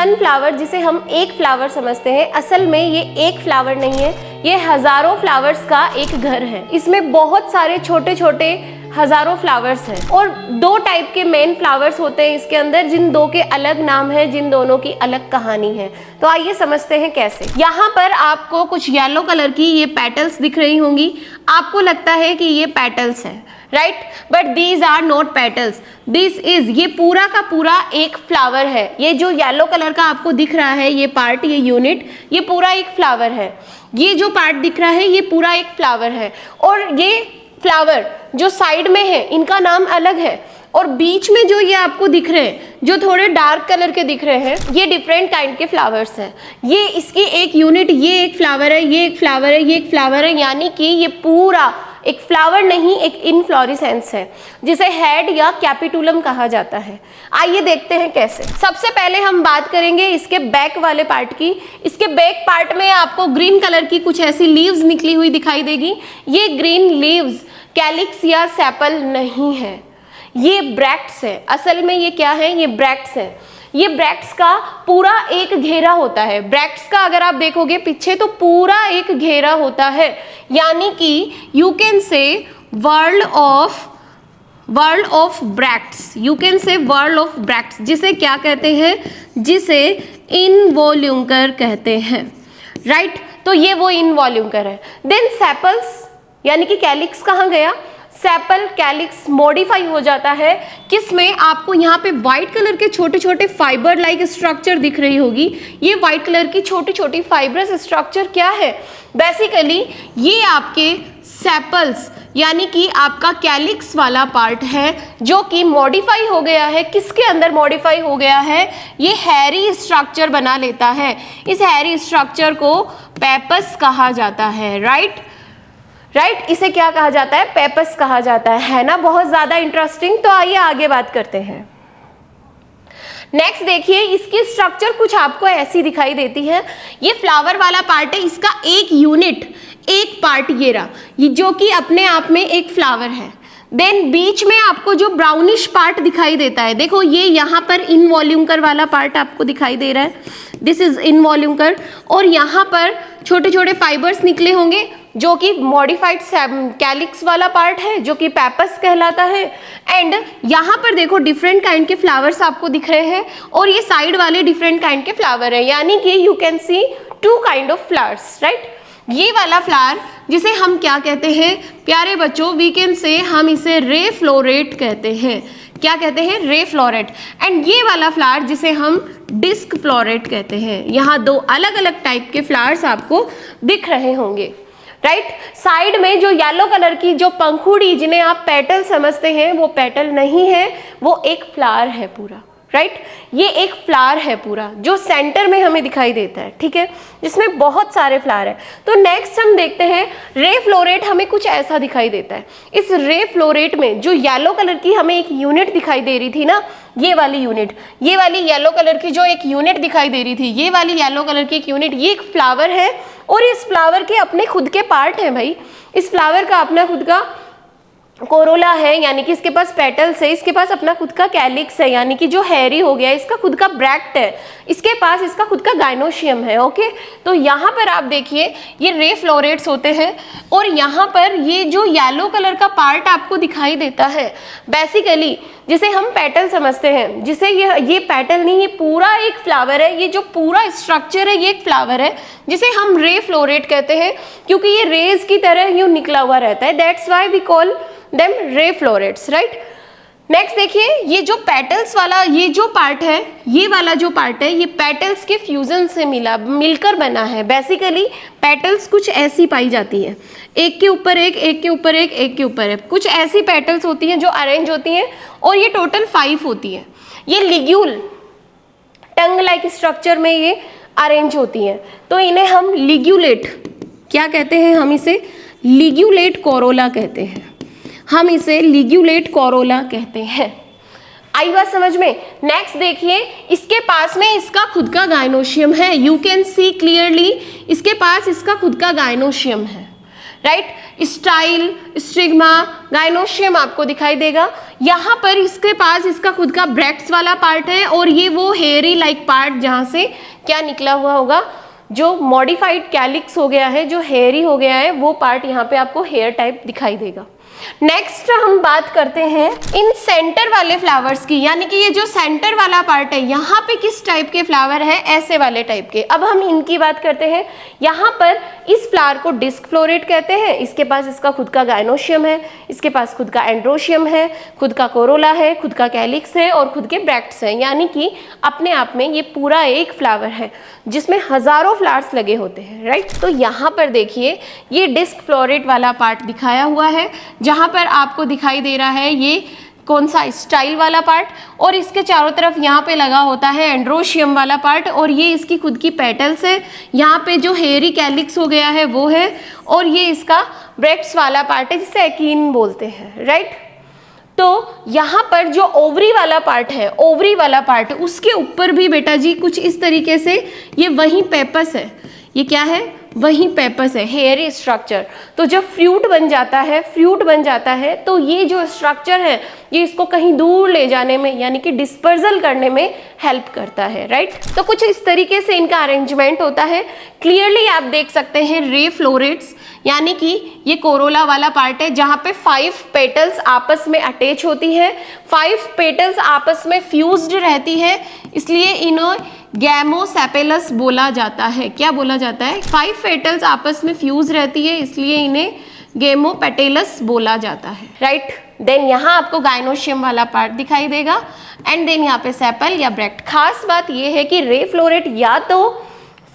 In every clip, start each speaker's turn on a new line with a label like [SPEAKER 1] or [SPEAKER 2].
[SPEAKER 1] Sunflower जिसे हम एक फ्लावर समझते हैं, असल में ये एक फ्लावर नहीं है, ये हजारों फ्लावर्स का एक घर है। इसमें बहुत सारे छोटे छोटे हजारों फ्लावर्स हैं और दो टाइप के मेन फ्लावर्स होते हैं इसके अंदर, जिन दो के अलग नाम है, जिन दोनों की अलग कहानी है। तो आइए समझते हैं कैसे। यहाँ पर आपको कुछ येलो कलर की ये पेटल्स दिख रही होंगी, आपको लगता है कि ये पेटल्स है, right, but these are not petals, this is, ये पूरा का पूरा एक फ्लावर है। ये जो येलो कलर का आपको दिख रहा है ये पार्ट, ये यूनिट, ये पूरा एक फ्लावर है। ये जो पार्ट दिख रहा है ये पूरा एक फ्लावर है और ये फ्लावर जो साइड में है इनका नाम अलग है, और बीच में जो ये आपको दिख रहे हैं जो थोड़े डार्क कलर के दिख रहे हैं ये डिफरेंट काइंड के फ्लावर्स हैं। ये इसकी एक यूनिट, ये एक फ्लावर है, ये एक फ्लावर है, ये एक फ्लावर है, यानी कि ये पूरा एक फ्लावर नहीं, एक इनफ्लोरेसेंस है जिसे हेड या कैपिटुलम कहा जाता है। आइए देखते हैं कैसे। सबसे पहले हम बात करेंगे इसके बैक वाले पार्ट की। इसके बैक पार्ट में आपको ग्रीन कलर की कुछ ऐसी लीव्स निकली हुई दिखाई देगी। ये ग्रीन लीव्स कैलिक्स या सेपल नहीं है, ये ब्रैक्ट्स है। असल में ये क्या है, ये ब्रैक्ट्स है। ये ब्रैक्ट्स का पूरा एक घेरा होता है। ब्रैक्ट्स का अगर आप देखोगे पीछे तो पूरा एक घेरा होता है, यानी कि you can say world of bracts, you can say world of bracts, जिसे क्या कहते हैं, जिसे इनवॉल्यूंकर कहते हैं, राइट। तो ये वो इनवॉल्यूंकर है। देन सेपल्स यानी कि कैलिक्स कहाँ गया, सेपल कैलिक्स मॉडिफाई हो जाता है किसमें, आपको यहाँ पे व्हाइट कलर के छोटे छोटे फाइबर लाइक स्ट्रक्चर दिख रही होगी। ये व्हाइट कलर की छोटी छोटी फाइबरस स्ट्रक्चर क्या है, बेसिकली ये आपके सेपल्स यानी कि आपका कैलिक्स वाला पार्ट है जो कि मॉडिफाई हो गया है। किसके अंदर मॉडिफाई हो गया है, ये हैरी स्ट्रक्चर बना लेता है। इस हैरी स्ट्रक्चर को पेपस कहा जाता है, राइट, इसे क्या कहा जाता है, पेपस कहा जाता है ना। बहुत ज्यादा इंटरेस्टिंग। तो आइए आगे बात करते हैं। नेक्स्ट देखिए, इसकी स्ट्रक्चर कुछ आपको ऐसी दिखाई देती है। ये फ्लावर वाला पार्ट है, इसका एक यूनिट, एक पार्ट ये रहा, ये जो कि अपने आप में एक फ्लावर है। देन बीच में आपको जो ब्राउनिश पार्ट दिखाई देता है, देखो ये यहाँ पर इनवॉल्यूंकर वाला पार्ट आपको दिखाई दे रहा है, दिस इज इनवॉल्यूंकर, और यहाँ पर छोटे छोटे फाइबर्स निकले होंगे जो कि मॉडिफाइड कैलिक्स वाला पार्ट है जो कि पेपस कहलाता है। एंड यहाँ पर देखो डिफरेंट काइंड के फ्लावर्स आपको दिख रहे हैं और ये साइड वाले डिफरेंट काइंड के फ्लावर है, यानी कि you can see two kind of flowers, right. ये वाला फ्लावर जिसे हम क्या कहते हैं प्यारे बच्चों, वी कैन से, हम इसे रे फ्लोरेट कहते हैं। क्या कहते हैं, रे फ्लोरेट। एंड ये वाला फ्लावर जिसे हम डिस्क फ्लोरेट कहते हैं। यहाँ दो अलग अलग टाइप के फ्लावर्स आपको दिख रहे होंगे, राइट। साइड में जो येलो कलर की जो पंखुड़ी जिन्हें आप पेटल समझते हैं, वो पेटल नहीं है, वो एक फ्लावर है पूरा, राइट। ये एक फ्लावर है पूरा जो सेंटर में हमें दिखाई देता है, ठीक है, जिसमें बहुत सारे फ्लावर है। तो नेक्स्ट हम देखते हैं रे फ्लोरेट, हमें कुछ ऐसा दिखाई देता है। इस रे फ्लोरेट में जो येलो कलर की हमें एक यूनिट दिखाई दे रही थी ना, ये वाली यूनिट, ये वाली येलो कलर की जो एक यूनिट दिखाई दे रही थी, ये वाली येलो कलर की एक यूनिट, ये एक फ्लावर है और इस फ्लावर के अपने खुद के पार्ट हैं भाई। इस फ्लावर का अपना खुद का कोरोला है, यानी कि इसके पास पेटल्स है, इसके पास अपना खुद का कैलिक्स है, यानी कि जो हैरी हो गया, इसका खुद का ब्रैक्ट है, इसके पास इसका खुद का गाइनोशियम है, ओके। तो यहाँ पर आप देखिए ये रे फ्लोरेट्स होते हैं और यहाँ पर ये जो येलो कलर का पार्ट आपको दिखाई देता है, बेसिकली जिसे हम पेटल समझते हैं, जिसे ये पेटल नहीं, ये पूरा एक फ्लावर है। ये जो पूरा स्ट्रक्चर है ये एक फ्लावर है जिसे हम रे फ्लोरेट कहते हैं, क्योंकि ये रेज की तरह यूं निकला हुआ रहता है, that's why we call them ray florets, right. Next देखिए, ये जो पेटल्स वाला ये जो पार्ट है, ये वाला जो पार्ट है, ये पेटल्स के फ्यूजन से मिलकर बना है। बेसिकली पेटल्स कुछ ऐसी पाई जाती है, एक के ऊपर एक, एक के ऊपर एक, एक के ऊपर एक, कुछ ऐसी पेटल्स होती हैं जो अरेंज होती हैं और ये टोटल 5 होती हैं। ये लिग्यूल टंग लाइक स्ट्रक्चर में ये अरेंज होती हैं, तो इन्हें हम लिग्यूलेट क्या कहते हैं, हम इसे लिग्यूलेट कोरोला कहते हैं, हम इसे लिग्यूलेट कोरोला कहते हैं। आई बात समझ में। नेक्स्ट देखिए, इसके पास में इसका खुद का गाइनोशियम है, यू कैन सी क्लियरली, इसके पास इसका खुद का गाइनोशियम है, राइट। स्टाइल, स्टिग्मा, गाइनोशियम आपको दिखाई देगा। यहाँ पर इसके पास इसका खुद का ब्रैक्ट्स वाला पार्ट है और ये वो हेयरी लाइक पार्ट जहाँ से क्या निकला हुआ होगा, जो मॉडिफाइड कैलिक्स हो गया है, जो हेयरी हो गया है, वो पार्ट यहाँ पे आपको हेयर टाइप दिखाई देगा। नेक्स्ट हम बात करते हैं इन सेंटर वाले फ्लावर्स की, यानी कि ये जो सेंटर वाला पार्ट है यहाँ पे किस टाइप के फ्लावर है, ऐसे वाले टाइप के। अब हम इनकी बात करते हैं। यहाँ पर इस फ्लावर को डिस्क फ्लोरेट कहते हैं। इसके पास इसका खुद का गायनोशियम है, इसके पास खुद का एंड्रोशियम है, खुद का कोरोला है, खुद का कैलिक्स है और खुद के ब्रैक्ट्स हैं, यानी कि अपने आप में ये पूरा एक फ्लावर है जिसमें हजारों फ्लावर्स लगे होते हैं, राइट। तो यहाँ पर देखिए ये डिस्क फ्लोरेट वाला पार्ट दिखाया हुआ है, जहाँ पर आपको दिखाई दे रहा है ये कौन सा स्टाइल वाला पार्ट, और इसके चारों तरफ यहाँ पे लगा होता है एंड्रोशियम वाला पार्ट, और ये इसकी खुद की पेटल्स है। यहाँ पे जो हेयरी कैलिक्स हो गया है वो है, और ये इसका ब्रैक्ट्स वाला पार्ट है जिसे एकीन बोलते हैं, राइट। तो यहाँ पर जो ओवरी वाला पार्ट है, ओवरी वाला पार्ट, उसके ऊपर भी बेटा जी कुछ इस तरीके से ये वही पेपस है। ये क्या है, वही पेपस है, हेयरी स्ट्रक्चर। तो जब फ्रूट बन जाता है, फ्रूट बन जाता है तो ये जो स्ट्रक्चर है ये इसको कहीं दूर ले जाने में यानी कि डिस्पर्जल करने में हेल्प करता है, राइट। तो कुछ इस तरीके से इनका अरेंजमेंट होता है। क्लियरली आप देख सकते हैं रे फ्लोरेट्स, यानी कि ये कोरोला वाला पार्ट है जहाँ पे 5 पेटल्स आपस में अटैच होती है, 5 पेटल्स आपस में फ्यूज्ड रहती है, इसलिए इन्हें गैमोसेपेलस बोला जाता है। क्या बोला जाता है, 5 पेटल्स आपस में फ्यूज रहती है इसलिए इन्हें गेमोपेटेलस बोला जाता है, राइट। देन यहाँ आपको गायनोशियम वाला पार्ट दिखाई देगा एंड देन यहाँ पे सेपल या ब्रैक्ट। खास बात ये है कि रे फ्लोरेट या तो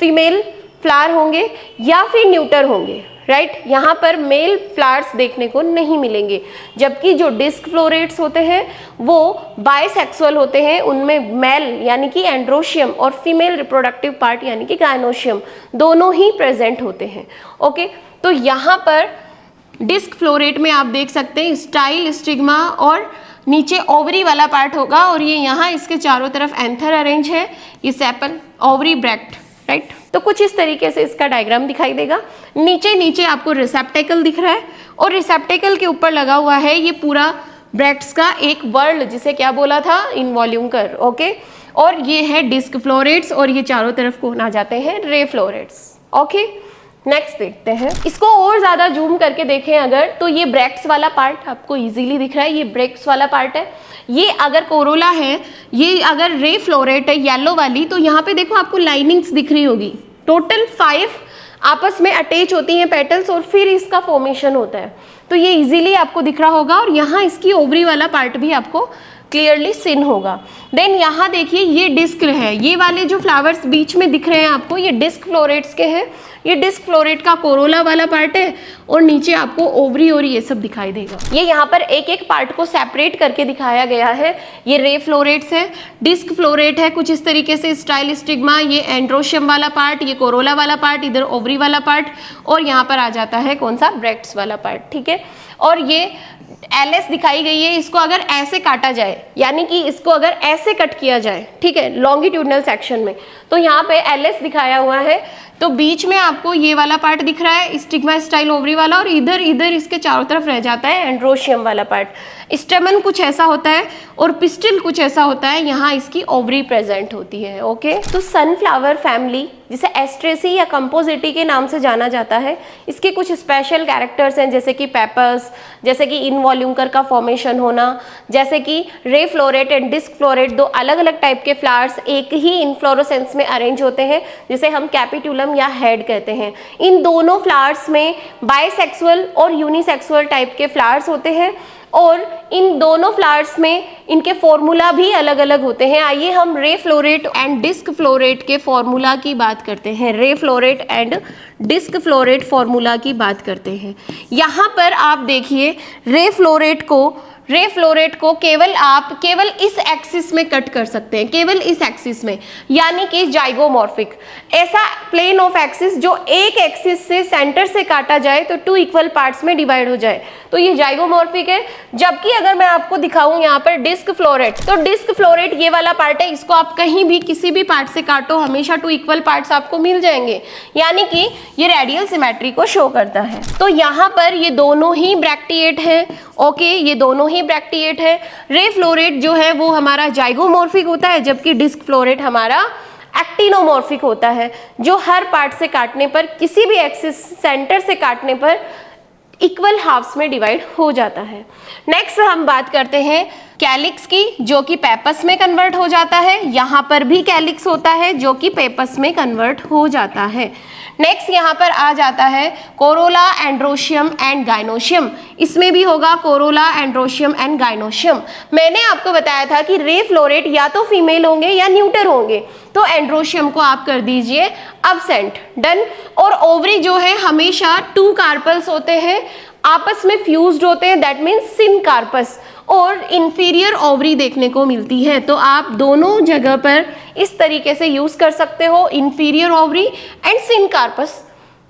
[SPEAKER 1] फीमेल फ्लावर होंगे या फिर न्यूटर होंगे, राइट। यहाँ पर मेल फ्लावर्स देखने को नहीं मिलेंगे, जबकि जो डिस्क फ्लोरेट्स होते हैं वो बायसेक्सुअल होते हैं, उनमें मेल यानी कि एंड्रोशियम और फीमेल रिप्रोडक्टिव पार्ट यानी कि गायनोशियम दोनों ही प्रेजेंट होते हैं, ओके। तो यहाँ पर डिस्क फ्लोरेट में आप देख सकते हैं स्टाइल, स्टिग्मा और नीचे ओवरी वाला पार्ट होगा, और ये यहाँ इसके चारों तरफ एंथर अरेंज है, ये सेपल, ओवरी, ब्रैक्ट, राइट। तो कुछ इस तरीके से इसका डायग्राम दिखाई देगा। नीचे आपको रिसेप्टेकल दिख रहा है और रिसेप्टेकल के ऊपर लगा हुआ है ये पूरा ब्रैक्ट्स का एक वर्ल्ड, जिसे क्या बोला था, इनवॉल्यूंकर, ओके। और ये है डिस्क फ्लोरेट्स और ये चारों तरफ कौन आ जाते हैं, रे फ्लोरेट्स, ओके। नेक्स्ट देखते हैं, इसको और ज्यादा जूम करके देखें अगर, तो ये ब्रैक्ट्स वाला पार्ट आपको इजीली दिख रहा है, ये ब्रैक्ट्स वाला पार्ट है। ये अगर कोरोला है, ये अगर रे फ्लोरेट है येलो वाली, तो यहाँ पे देखो आपको लाइनिंग्स दिख रही होगी। टोटल 5 आपस में अटैच होती हैं पेटल्स और फिर इसका फॉर्मेशन होता है, तो ये इजीली आपको दिख रहा होगा। और यहाँ इसकी ओवरी वाला पार्ट भी आपको क्लियरली सिन होगा। देन यहाँ देखिए ये डिस्क है, ये वाले जो फ्लावर्स बीच में दिख रहे हैं आपको, ये डिस्क फ्लोरेट्स के हैं। ये डिस्क फ्लोरेट का कोरोला वाला पार्ट है और नीचे आपको ओवरी और ये सब दिखाई देगा। ये यहाँ पर एक एक पार्ट को सेपरेट करके दिखाया गया है। ये रे फ्लोरेट्स है, डिस्क फ्लोरेट है कुछ इस तरीके से, स्टाइल, स्टिग्मा, ये एंड्रोशियम वाला पार्ट, ये कोरोला वाला पार्ट, इधर ओवरी वाला पार्ट, और यहाँ पर आ जाता है कौन सा, ब्रैक्ट्स वाला पार्ट, ठीक है। और ये एलएस दिखाई गई है, इसको अगर ऐसे काटा जाए यानी कि इसको अगर ऐसे कट किया जाए, ठीक है, लॉन्गिट्यूडनल सेक्शन में, तो यहाँ पे एलएस दिखाया हुआ है। तो बीच में आपको ये वाला पार्ट दिख रहा है स्टिग्मा, स्टाइल, ओवरी वाला, और इधर इसके चारों तरफ रह जाता है एंड्रोशियम वाला पार्ट। स्टेमन कुछ ऐसा होता है और पिस्टिल कुछ ऐसा होता है, यहाँ इसकी ओवरी प्रेजेंट होती है, ओके। तो सनफ्लावर फैमिली, जिसे एस्ट्रेसी या कंपोजिटी के नाम से जाना जाता है, इसके कुछ स्पेशल कैरेक्टर्स हैं, जैसे कि पेपर्स, जैसे कि इनवॉल्यूंकर का फॉर्मेशन होना, जैसे कि रे फ्लोरेट एंड डिस्क फ्लोरेट, 2 अलग अलग टाइप के फ्लावर्स एक ही इनफ्लोरोसेंस में अरेंज होते हैं, जिसे हम कैपिटुलम या हेड कहते हैं। इन दोनों फ्लावर्स में बाइसेक्सुअल और यूनिसेक्सुअल टाइप के फ्लावर्स होते हैं, और इन दोनों फ्लावर्स में इनके फॉर्मूला भी अलग अलग होते हैं। आइए हम ray floret and disc floret के फॉर्मूला की बात करते हैं। Ray floret and disc floret formula की बात करते हैं। यहाँ पर आप देखिए रे फ्लोरेट को केवल इस एक्सिस में कट कर सकते हैं, केवल इस एक्सिस में, यानी कि जाइगोमॉर्फिक, ऐसा प्लेन ऑफ एक्सिस जो एक एक्सिस से सेंटर से काटा जाए तो 2 इक्वल पार्ट्स में डिवाइड हो जाए, तो ये जाइगोमॉर्फिक है। जबकि अगर मैं आपको दिखाऊं यहाँ पर डिस्क फ्लोरेट, तो डिस्क फ्लोरेट ये वाला पार्ट है, इसको आप कहीं भी किसी भी पार्ट से काटो हमेशा 2 इक्वल पार्ट्स आपको मिल जाएंगे, यानी कि ये रेडियल सिमेट्री को शो करता है। तो यहाँ पर ये दोनों ही ब्रैक्टिएट है, ओके, ये दोनों ही ब्रैक्टिएट है। रे फ्लोरेट जो है वो हमारा जाइगोमॉर्फिक होता है, जबकि डिस्क फ्लोरेट हमारा एक्टिनोमॉर्फिक होता है, जो हर पार्ट से काटने पर, किसी भी एक्सिस सेंटर से काटने पर इक्वल हाफ्स में डिवाइड हो जाता है। नेक्स्ट हम बात करते हैं कैलिक्स की, जो कि पेपस में कन्वर्ट हो जाता है। यहाँ पर भी कैलिक्स होता है जो कि पेपस में कन्वर्ट हो जाता है। नेक्स्ट यहाँ पर आ जाता है कोरोला, एंड्रोशियम एंड गाइनोशियम। इसमें भी होगा कोरोला, एंड्रोशियम एंड गाइनोशियम। मैंने आपको बताया था कि रे फ्लोरेट या तो फीमेल होंगे या न्यूटर होंगे, तो एंड्रोशियम को आप कर दीजिए एब्सेंट, डन। और ओवरी जो है हमेशा 2 कार्पल्स होते हैं, आपस में फ्यूज्ड होते हैं, दैट मीन्स सिन कार्पस, और इंफीरियर ओवरी देखने को मिलती है। तो आप दोनों जगह पर इस तरीके से यूज कर सकते हो, inferior ovary and syncarpous,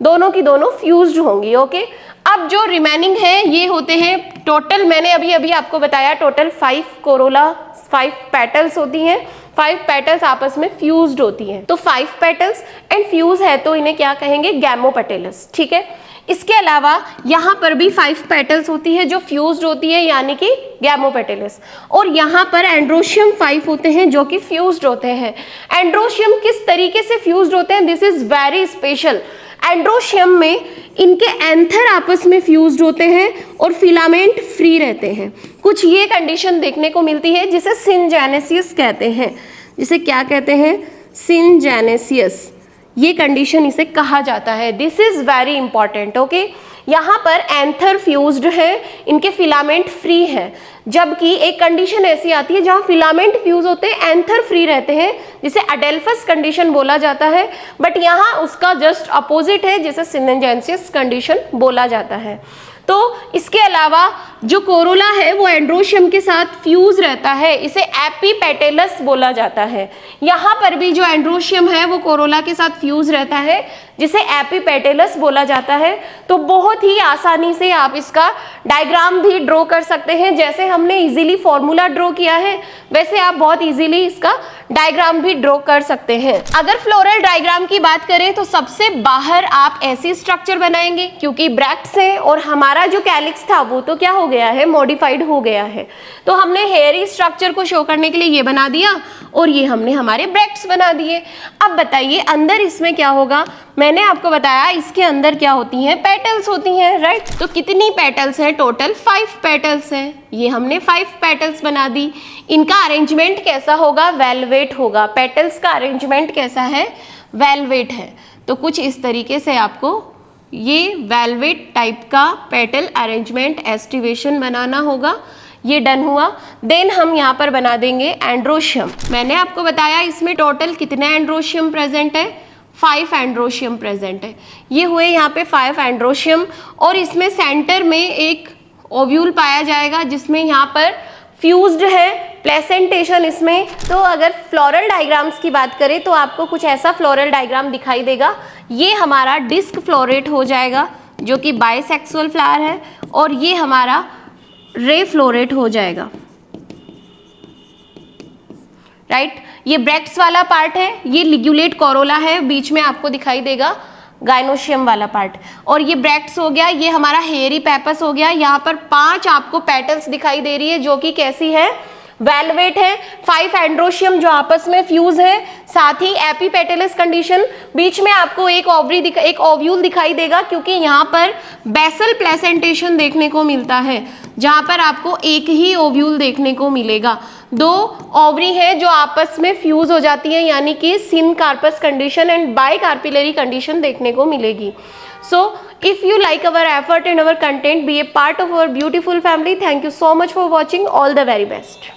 [SPEAKER 1] दोनों की दोनों फ्यूज्ड होंगी, ओके। अब जो रिमेनिंग है ये होते हैं टोटल, मैंने अभी आपको बताया टोटल 5 कोरोला, 5 पेटल्स होती हैं, 5 पेटल्स आपस में फ्यूज्ड होती हैं। तो 5 पेटल्स एंड फ्यूज है तो इन्हें क्या कहेंगे, गैमोपेटेलस, ठीक है। इसके अलावा यहाँ पर भी 5 पेटल्स होती है जो फ्यूज्ड होती है, यानी कि गैमोपेटेलस। और यहाँ पर एंड्रोशियम 5 होते हैं जो कि फ्यूज्ड होते हैं। एंड्रोशियम किस तरीके से फ्यूज्ड होते हैं, this is very special. Androecium में इनके एंथर आपस में फ्यूज्ड होते हैं और फिलामेंट फ्री रहते हैं। कुछ ये कंडीशन देखने को मिलती है जिसे सिनजेनेसियस कहते हैं, जिसे क्या कहते हैं, सिनजेनेसियस, ये कंडीशन इसे कहा जाता है। This is very important, okay. यहाँ पर एंथर फ्यूज्ड है, इनके फिलामेंट फ्री है, जबकि एक कंडीशन ऐसी आती है जहाँ फिलामेंट फ्यूज होते हैं, एंथर फ्री रहते हैं, जिसे अडेल्फस कंडीशन बोला जाता है। बट यहाँ उसका जस्ट अपोजिट है, जिसे सिनजेनेसियस कंडीशन बोला जाता है। तो इसके अलावा जो कोरोला है वो एंड्रोशियम के साथ फ्यूज रहता है, इसे एपीपेटेलस बोला जाता है। यहाँ पर भी जो एंड्रोशियम है वो कोरोला के साथ फ्यूज रहता है, जिसे एपीपेटेलस बोला जाता है। तो बहुत ही आसानी से आप इसका डायग्राम भी ड्रॉ कर सकते हैं, जैसे हमने इजीली फॉर्मूला ड्रॉ किया है वैसे आप बहुत इजीली इसका डायग्राम भी ड्रॉ कर सकते हैं। अगर फ्लोरल डायग्राम की बात करें तो सबसे बाहर आप ऐसी स्ट्रक्चर बनाएंगे, क्योंकि ब्रैक्ट्स है और हमारा जो कैलिक्स था वो तो क्या हो गया है, मॉडिफाइड हो गया है। तो हमने हेयरी स्ट्रक्चर को शो करने के लिए ये बना दिया और ये हमने हमारे ब्रैक्ट्स बना दिए। अब बताइए अंदर इसमें क्या होगा, मैंने आपको बताया इसके अंदर क्या होती हैं, पेटल्स होती हैं, राइट। तो कितनी पेटल्स हैं, टोटल 5 पेटल्स हैं। ये हमने 5 पेटल्स बना दी। इनका अरेंजमेंट कैसा होगा, वेलवेट होगा। पेटल्स का अरेंजमेंट कैसा है, वेलवेट है। तो कुछ इस तरीके से आपको ये वेलवेट टाइप का पेटल अरेंजमेंट एस्टिवेशन बनाना होगा। ये डन हुआ। देन हम यहाँ पर बना देंगे एंड्रोशियम। मैंने आपको बताया इसमें टोटल कितने एंड्रोशियम प्रेजेंट है, 5 एंड्रोशियम प्रेजेंट है। ये हुए यहाँ पे 5 एंड्रोशियम, और इसमें सेंटर में एक ओव्यूल पाया जाएगा जिसमें यहाँ पर फ्यूज्ड है, प्लेसेंटेशन इसमें। तो अगर फ्लोरल डायग्राम्स की बात करें तो आपको कुछ ऐसा फ्लोरल डायग्राम दिखाई देगा। ये हमारा डिस्क फ्लोरेट हो जाएगा जो कि बाइसेक्सुअल फ्लावर है, और ये हमारा रे फ्लोरेट हो जाएगा, राइट। ये ब्रैक्ट्स वाला पार्ट है, ये लिग्यूलेट कोरोला है, बीच में आपको दिखाई देगा गाइनोशियम वाला पार्ट, और ये ब्रैक्ट्स हो गया, ये हमारा हेयरी पेपस हो गया। यहाँ पर 5 आपको पेटल्स दिखाई दे रही है जो कि कैसी है, वेलवेट है। 5 एंड्रोशियम जो आपस में फ्यूज है, साथ ही एपीपेटेलस कंडीशन। बीच में आपको एक ओव्यूल दिखाई देगा, क्योंकि यहाँ पर बेसल प्लेसेंटेशन देखने को मिलता है, जहाँ पर आपको एक ही ओव्यूल देखने को मिलेगा। 2 ओवरी है जो आपस में फ्यूज हो जाती है, यानी कि syncarpous condition and bicarpellary condition देखने को मिलेगी। So if you like our effort and our content, be a part of our beautiful family. Thank you so much for watching. All the very best.